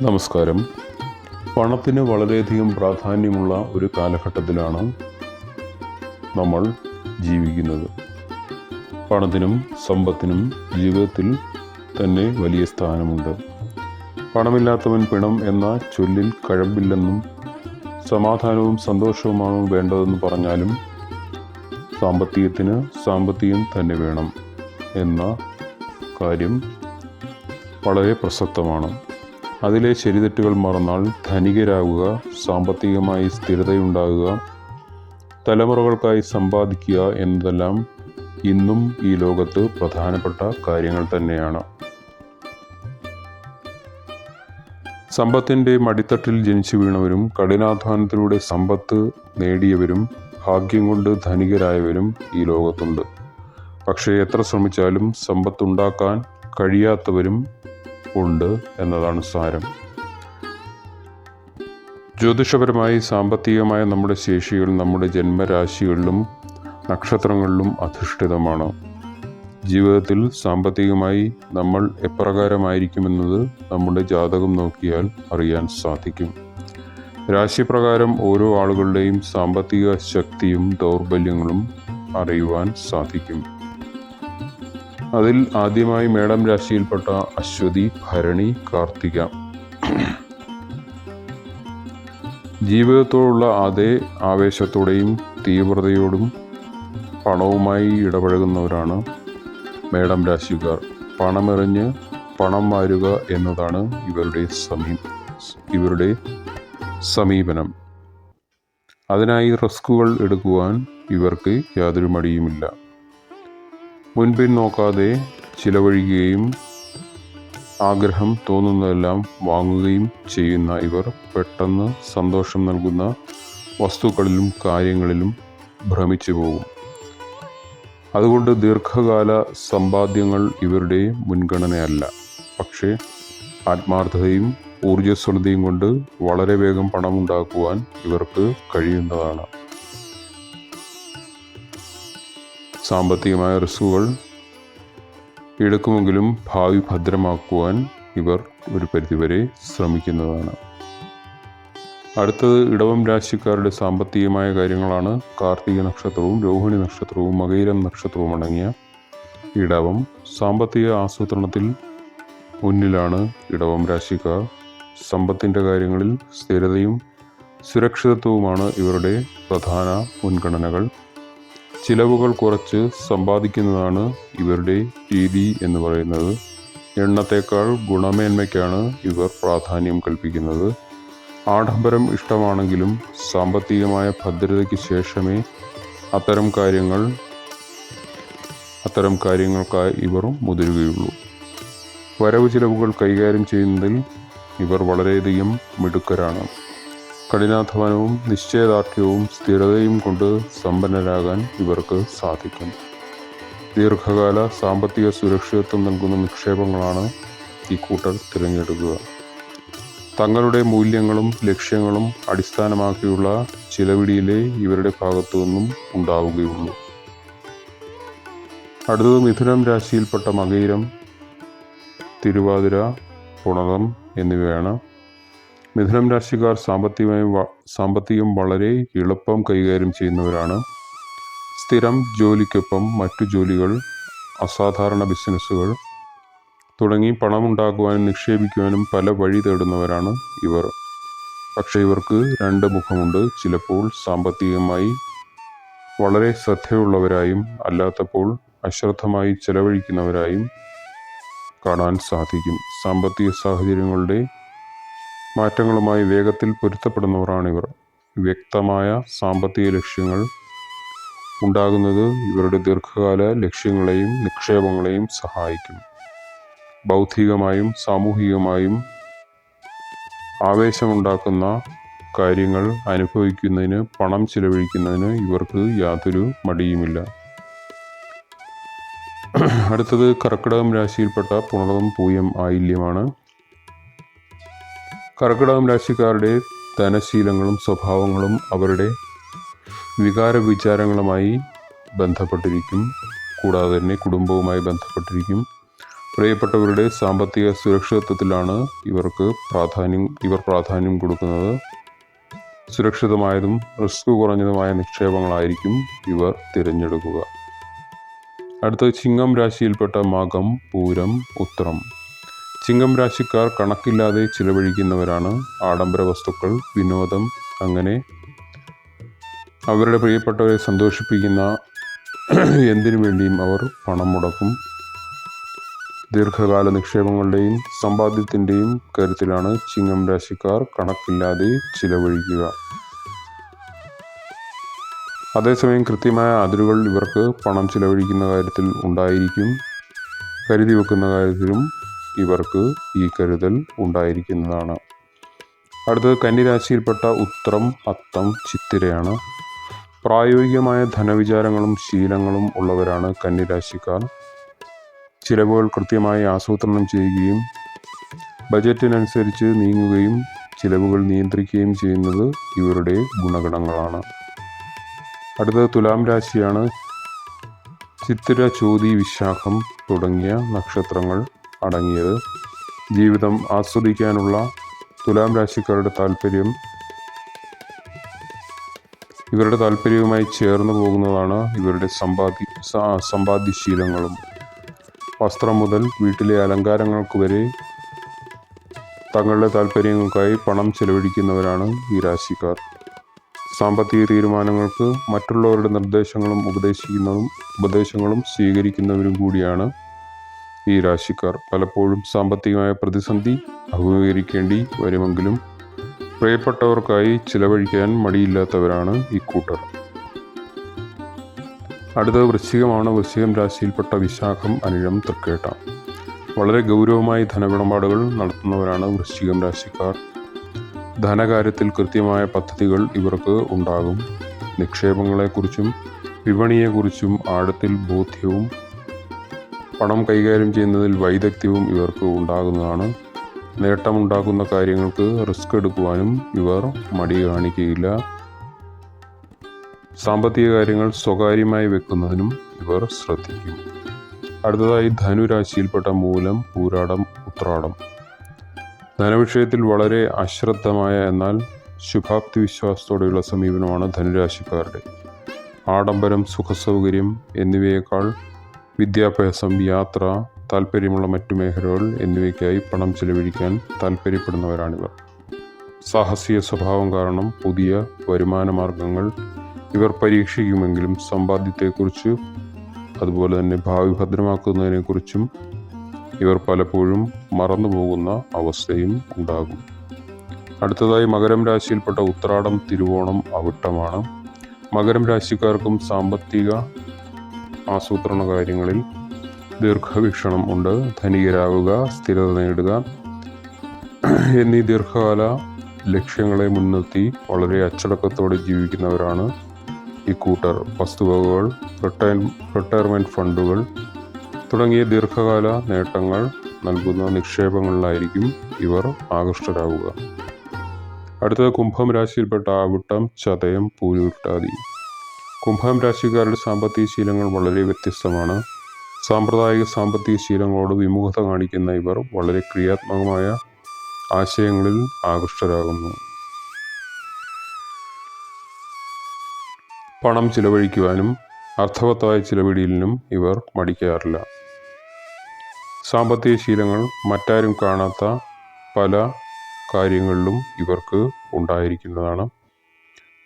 നമസ്കാരം. പണത്തിന് വളരെയധികം പ്രാധാന്യമുള്ള ഒരു കാലഘട്ടത്തിലാണ് നമ്മൾ ജീവിക്കുന്നത്. പണത്തിനും സമ്പത്തിനും ജീവിതത്തിൽ തന്നെ വലിയ സ്ഥാനമുണ്ട്. പണമില്ലാത്തവൻ പിണം എന്ന ചൊല്ലിൽ കഴമ്പില്ലെന്നും സമാധാനവും സന്തോഷവുമാണ് വേണ്ടതെന്ന് പറഞ്ഞാലും സാമ്പത്തികത്തിന് സാമ്പത്തികം തന്നെ വേണം എന്ന കാര്യം വളരെ പ്രസക്തമാണ്. അതിലെ ശരിതെറ്റുകൾ മറന്നാൽ ധനികരാകുക, സാമ്പത്തികമായി സ്ഥിരതയുണ്ടാകുക, തലമുറകൾക്കായി സമ്പാദിക്കുക എന്നതെല്ലാം ഇന്നും ഈ ലോകത്ത് പ്രധാനപ്പെട്ട കാര്യങ്ങൾ തന്നെയാണ്. സമ്പത്തിൻ്റെ മടിത്തട്ടിൽ ജനിച്ചു വീണവരും കഠിനാധ്വാനത്തിലൂടെ സമ്പത്ത് നേടിയവരും ഭാഗ്യം കൊണ്ട് ധനികരായവരും ഈ ലോകത്തുണ്ട്. പക്ഷേ എത്ര ശ്രമിച്ചാലും സമ്പത്തുണ്ടാക്കാൻ കഴിയാത്തവരും ഉണ്ട് എന്നതാണ് സാരം. ജ്യോതിഷപരമായി സാമ്പത്തികമായ നമ്മുടെ ശേഷികൾ നമ്മുടെ ജന്മരാശികളിലും നക്ഷത്രങ്ങളിലും അധിഷ്ഠിതമാണ്. ജീവിതത്തിൽ സാമ്പത്തികമായി നമ്മൾ എപ്രകാരമായിരിക്കുമെന്നത് നമ്മുടെ ജാതകം നോക്കിയാൽ അറിയാൻ സാധിക്കും. രാശിപ്രകാരം ഓരോ ആളുകളുടെയും സാമ്പത്തിക ശക്തിയും ദൗർബല്യങ്ങളും അറിയുവാൻ സാധിക്കും. അതിൽ ആദ്യമായി മേടം രാശിയിൽപ്പെട്ട അശ്വതി, ഭരണി, കാർത്തിക ജീവിതത്തോടുള്ള അതേ ആവേശത്തോടെയും തീവ്രതയോടും പണവുമായി ഇടപഴകുന്നവരാണ് മേടം രാശിക്കാർ. പണമെറിഞ്ഞ് പണം വാരുക എന്നതാണ് ഇവരുടെ സമീപനം. അതിനായി റിസ്കുകൾ എടുക്കുവാൻ ഇവർക്ക് യാതൊരു മടിയുമില്ല. മുൻപിൻ നോക്കാതെ ചിലവഴിക്കുകയും ആഗ്രഹം തോന്നുന്നതെല്ലാം വാങ്ങുകയും ചെയ്യുന്ന ഇവർ പെട്ടെന്ന് സന്തോഷം നൽകുന്ന വസ്തുക്കളിലും കാര്യങ്ങളിലും ഭ്രമിച്ചു പോകും. അതുകൊണ്ട് ദീർഘകാല സമ്പാദ്യങ്ങൾ ഇവരുടെ മുൻഗണനയല്ല. പക്ഷേ ആത്മാർത്ഥതയും ഊർജ്ജസ്വലതയും കൊണ്ട് വളരെ വേഗം പണമുണ്ടാക്കുവാൻ ഇവർക്ക് കഴിയുന്നതാണ്. സാമ്പത്തികമായ റിസ്കുകൾ എടുക്കുമെങ്കിലും ഭാവി ഭദ്രമാക്കുവാൻ ഇവർ ഒരു പരിധിവരെ ശ്രമിക്കുന്നതാണ്. അടുത്തത് ഇടവം രാശിക്കാരുടെ സാമ്പത്തികമായ കാര്യങ്ങളാണ്. കാർത്തിക നക്ഷത്രവും രോഹിണി നക്ഷത്രവും മകയിരം നക്ഷത്രവും അടങ്ങിയ ഇടവം. സാമ്പത്തിക ആസൂത്രണത്തിൽ മുന്നിലാണ് ഇടവം രാശിക്കാർ. സമ്പത്തിൻ്റെ കാര്യങ്ങളിൽ സ്ഥിരതയും സുരക്ഷിതത്വവുമാണ് ഇവരുടെ പ്രധാന മുൻഗണനകൾ. ചിലവുകൾ കുറച്ച് സമ്പാദിക്കുന്നതാണ് ഇവരുടെ രീതി എന്ന് പറയുന്നത്. എണ്ണത്തേക്കാൾ ഗുണമേന്മയ്ക്കാണ് ഇവർ പ്രാധാന്യം കൽപ്പിക്കുന്നത്. ആഡംബരം ഇഷ്ടമാണെങ്കിലും സാമ്പത്തികമായ ഭദ്രതയ്ക്ക് ശേഷമേ അത്തരം കാര്യങ്ങൾക്കായി ഇവർ മുതിരുകയുള്ളൂ. വരവ് ചിലവുകൾ കൈകാര്യം ചെയ്യുന്നതിൽ ഇവർ വളരെയധികം മിടുക്കരാണ്. കഠിനാധ്വാനവും നിശ്ചയദാർഢ്യവും സ്ഥിരതയും കൊണ്ട് സമ്പന്നരാകാൻ ഇവർക്ക് സാധിക്കും. ദീർഘകാല സാമ്പത്തിക സുരക്ഷിതത്വം നൽകുന്ന നിക്ഷേപങ്ങളാണ് ഈ കൂട്ടർ തിരഞ്ഞെടുക്കുക. തങ്ങളുടെ മൂല്യങ്ങളും ലക്ഷ്യങ്ങളും അടിസ്ഥാനമാക്കിയുള്ള ചിലവിടിയിലേ ഇവരുടെ ഭാഗത്തു നിന്നും ഉണ്ടാവുകയുള്ളൂ. അടുത്തത് മിഥുനം രാശിയിൽപ്പെട്ട മകയിരം, തിരുവാതിര, പുണർദം എന്നിവയാണ്. മിഥുനം രാശിക്കാർ സാമ്പത്തികം വളരെ എളുപ്പം കൈകാര്യം ചെയ്യുന്നവരാണ്. സ്ഥിരം ജോലിക്കൊപ്പം മറ്റു ജോലികൾ, അസാധാരണ ബിസിനസ്സുകൾ തുടങ്ങി പണമുണ്ടാക്കുവാനും നിക്ഷേപിക്കുവാനും പല വഴി തേടുന്നവരാണ് ഇവർ. പക്ഷേ ഇവർക്ക് രണ്ട് മുഖമുണ്ട്. ചിലപ്പോൾ സാമ്പത്തികമായി വളരെ ശ്രദ്ധയുള്ളവരായും അല്ലാത്തപ്പോൾ അശ്രദ്ധമായി ചെലവഴിക്കുന്നവരായും കാണാൻ സാധിക്കും. സാമ്പത്തിക സാഹചര്യങ്ങളുടെ മാറ്റങ്ങളുമായി വേഗത്തിൽ പൊരുത്തപ്പെടുന്നവരാണിവർ. വ്യക്തമായ സാമ്പത്തിക ലക്ഷ്യങ്ങൾ ഉണ്ടാകുന്നത് ഇവരുടെ ദീർഘകാല ലക്ഷ്യങ്ങളെയും നിക്ഷേപങ്ങളെയും സഹായിക്കും. ബൗദ്ധികമായും സാമൂഹികമായും ആവേശമുണ്ടാക്കുന്ന കാര്യങ്ങൾ അനുഭവിക്കുന്നതിന് പണം ചിലവഴിക്കുന്നതിന് ഇവർക്ക് യാതൊരു മടിയുമില്ല. അടുത്തത് കർക്കിടകം രാശിയിൽപ്പെട്ട പുണർദം, പൂയം, ആയില്യമാണ്. കർക്കിടകം രാശിക്കാരുടെ ധനശീലങ്ങളും സ്വഭാവങ്ങളും അവരുടെ വികാര വിചാരങ്ങളുമായി ബന്ധപ്പെട്ടിരിക്കും. കൂടാതെ തന്നെ കുടുംബവുമായി ബന്ധപ്പെട്ടിരിക്കും. പ്രിയപ്പെട്ടവരുടെ സാമ്പത്തിക സുരക്ഷിതത്വത്തിലാണ് ഇവർ പ്രാധാന്യം കൊടുക്കുന്നത്. സുരക്ഷിതമായതും റിസ്ക് കുറഞ്ഞതുമായ നിക്ഷേപങ്ങളായിരിക്കും ഇവർ തിരഞ്ഞെടുക്കുക. അടുത്തത് ചിങ്ങം രാശിയിൽപ്പെട്ട മകം, പൂരം, ഉത്രം. ചിങ്ങം രാശിക്കാർ കണക്കില്ലാതെ ചിലവഴിക്കുന്നവരാണ്. ആഡംബര വസ്തുക്കൾ, വിനോദം, അങ്ങനെ അവരുടെ പ്രിയപ്പെട്ടവരെ സന്തോഷിപ്പിക്കുന്ന എന്തിനു വേണ്ടിയും അവർ പണം മുടക്കും. ദീർഘകാല നിക്ഷേപങ്ങളുടെയും സമ്പാദ്യത്തിൻ്റെയും കരുത്തിലാണ് ചിങ്ങം രാശിക്കാർ കണക്കില്ലാതെ ചിലവഴിക്കുക. അതേസമയം കൃത്യമായ അതിരുകൾ ഇവർക്ക് പണം ചിലവഴിക്കുന്ന കാര്യത്തിൽ ഉണ്ടായിരിക്കും. കരുതി വെക്കുന്ന കാര്യത്തിലും ഇവർക്ക് ഈ കരുതൽ ഉണ്ടായിരിക്കുന്നതാണ്. അടുത്തത് കന്നിരാശിയിൽപ്പെട്ട ഉത്രം, അത്തം, ചിത്തിരയാണ്. പ്രായോഗികമായ ധനവിചാരങ്ങളും ശീലങ്ങളും ഉള്ളവരാണ് കന്നിരാശിക്കാർ. ചിലവുകൾ കൃത്യമായി ആസൂത്രണം ചെയ്യുകയും ബജറ്റിനനുസരിച്ച് നീങ്ങുകയും ചിലവുകൾ നിയന്ത്രിക്കുകയും ചെയ്യുന്നത് ഇവരുടെ ഗുണഗണങ്ങളാണ്. അടുത്തത് തുലാം രാശിയാണ്. ചിത്തിര, ചോതി, വിശാഖം തുടങ്ങിയ നക്ഷത്രങ്ങൾ അടങ്ങിയത്. ജീവിതം ആസ്വദിക്കാനുള്ള തുലാം രാശിക്കാരുടെ ഇവരുടെ താല്പര്യവുമായി ചേർന്ന് പോകുന്നതാണ് ഇവരുടെ സമ്പാദ്യശീലങ്ങളും. വസ്ത്രം മുതൽ വീട്ടിലെ അലങ്കാരങ്ങൾക്ക് വരെ തങ്ങളുടെ താല്പര്യങ്ങൾക്കായി പണം ചെലവഴിക്കുന്നവരാണ് ഈ രാശിക്കാർ. സാമ്പത്തിക തീരുമാനങ്ങൾക്ക് മറ്റുള്ളവരുടെ നിർദ്ദേശങ്ങളും ഉപദേശങ്ങളും സ്വീകരിക്കുന്നവരും കൂടിയാണ് ഈ രാശിക്കാർ. പലപ്പോഴും സാമ്പത്തികമായ പ്രതിസന്ധി അഭിമുഖീകരിക്കേണ്ടി വരുമെങ്കിലും പ്രിയപ്പെട്ടവർക്കായി ചിലവഴിക്കാൻ മടിയില്ലാത്തവരാണ് ഇക്കൂട്ടർ. അടുത്തത് വൃശ്ചികമാണ്. വൃശ്ചികം രാശിയിൽപ്പെട്ട വിശാഖം, അനിഴം, തൃക്കേട്ട. വളരെ ഗൗരവമായി ധനവിടപാടുകൾ നടത്തുന്നവരാണ് വൃശ്ചികം രാശിക്കാർ. ധനകാര്യത്തിൽ കൃത്യമായ പദ്ധതികൾ ഇവർക്ക് ഉണ്ടാകും. നിക്ഷേപങ്ങളെക്കുറിച്ചും വിപണിയെക്കുറിച്ചും ആഴത്തിൽ ബോധ്യവും പണം കൈകാര്യം ചെയ്യുന്നതിൽ വൈദഗ്ധ്യവും ഇവർക്ക് ഉണ്ടാകുന്നതാണ്. നേട്ടമുണ്ടാക്കുന്ന കാര്യങ്ങൾക്ക് റിസ്ക് എടുക്കുവാനും ഇവർ മടി കാണിക്കുകയില്ല. സാമ്പത്തിക കാര്യങ്ങൾ സ്വകാര്യമായി വെക്കുന്നതിനും ഇവർ ശ്രദ്ധിക്കും. അടുത്തതായി ധനുരാശിയിൽപ്പെട്ട മൂലം, പൂരാടം, ഉത്രാടം. ധനവിഷയത്തിൽ വളരെ അശ്രദ്ധമായ എന്നാൽ ശുഭാപ്തി വിശ്വാസത്തോടെയുള്ള സമീപനമാണ് ധനുരാശിക്കാരുടെ. ആഡംബരം, സുഖസൗകര്യം എന്നിവയേക്കാൾ വിദ്യാഭ്യാസം, യാത്ര, താല്പര്യമുള്ള മറ്റു മേഖലകൾ എന്നിവയ്ക്കായി പണം ചെലവഴിക്കാൻ താല്പര്യപ്പെടുന്നവരാണിവർ. സാഹസിക സ്വഭാവം കാരണം പുതിയ വരുമാന മാർഗങ്ങൾ ഇവർ പരീക്ഷിക്കുമെങ്കിലും സമ്പാദ്യത്തെക്കുറിച്ച് അതുപോലെ തന്നെ ഭാവി ഭദ്രമാക്കുന്നതിനെക്കുറിച്ചും ഇവർ പലപ്പോഴും മറന്നുപോകുന്ന അവസ്ഥയും ഉണ്ടാകും. അടുത്തതായി മകരം രാശിയിൽപ്പെട്ട ഉത്രാടം, തിരുവോണം, അവിട്ടമാണ്. മകരം രാശിക്കാർക്കും സാമ്പത്തിക ആസൂത്രണ കാര്യങ്ങളിൽ ദീർഘവീക്ഷണം ഉണ്ട്. ധനികരാകുക, സ്ഥിരത നേടുക എന്നീ ദീർഘകാല ലക്ഷ്യങ്ങളെ മുൻനിർത്തി വളരെ അച്ചടക്കത്തോടെ ജീവിക്കുന്നവരാണ് ഇക്കൂട്ടർ. വസ്തുവകകൾ, റിട്ടയർമെൻറ്റ് ഫണ്ടുകൾ തുടങ്ങിയ ദീർഘകാല നേട്ടങ്ങൾ നൽകുന്ന നിക്ഷേപങ്ങളിലായിരിക്കും ഇവർ ആകൃഷ്ടരാകുക. അടുത്തത് കുംഭം രാശിയിൽപ്പെട്ട അവിട്ടം, ചതയം, പൂരുരുട്ടാതി. കുംഭം രാശിക്കാരുടെ സാമ്പത്തിക ശീലങ്ങൾ വളരെ വ്യത്യസ്തമാണ്. സാമ്പ്രദായിക സാമ്പത്തിക ശീലങ്ങളോട് വിമുഖത കാണിക്കുന്ന ഇവർ വളരെ ക്രിയാത്മകമായ ആശയങ്ങളിൽ ആകൃഷ്ടരാകുന്നു. പണം ചിലവഴിക്കുവാനും അർത്ഥവത്തായ ചിലവിടലിനും ഇവർ മടിക്കാറില്ല. സാമ്പത്തിക ശീലങ്ങൾ മറ്റാരും കാണാത്ത പല കാര്യങ്ങളിലും ഇവർക്ക് ഉണ്ടായിരിക്കുന്നതാണ്.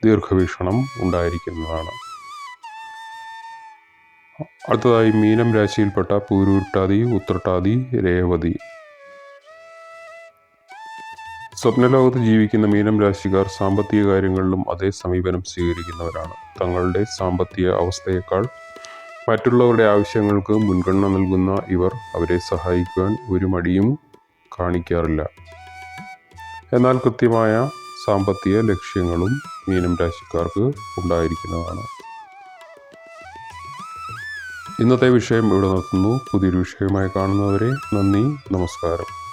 ദീർഘവീക്ഷണം ഉണ്ടായിരിക്കുന്നതാണ്. അടുത്തതായി മീനം രാശിയിൽപ്പെട്ട പൂരുരുട്ടാതി, ഉത്രട്ടാതി, രേവതി. സ്വപ്നലോകത്ത് ജീവിക്കുന്ന മീനം രാശിക്കാർ സാമ്പത്തിക കാര്യങ്ങളിലും അതേ സമീപനം സ്വീകരിക്കുന്നവരാണ്. തങ്ങളുടെ സാമ്പത്തിക അവസ്ഥയേക്കാൾ മറ്റുള്ളവരുടെ ആവശ്യങ്ങൾക്ക് മുൻഗണന നൽകുന്ന ഇവർ അവരെ സഹായിക്കുവാൻ ഒരു മടിയും കാണിക്കാറില്ല. എന്നാൽ കൃത്യമായ സാമ്പത്തിക ലക്ഷ്യങ്ങളും മീനം രാശിക്കാർക്ക് ഉണ്ടായിരിക്കുന്നതാണ്. ഇന്നത്തെ വിഷയം ഇവിടെ നിർത്തുന്നു. പുതിയൊരു വിഷയമായി കാണുന്നവരെ നന്ദി, നമസ്കാരം.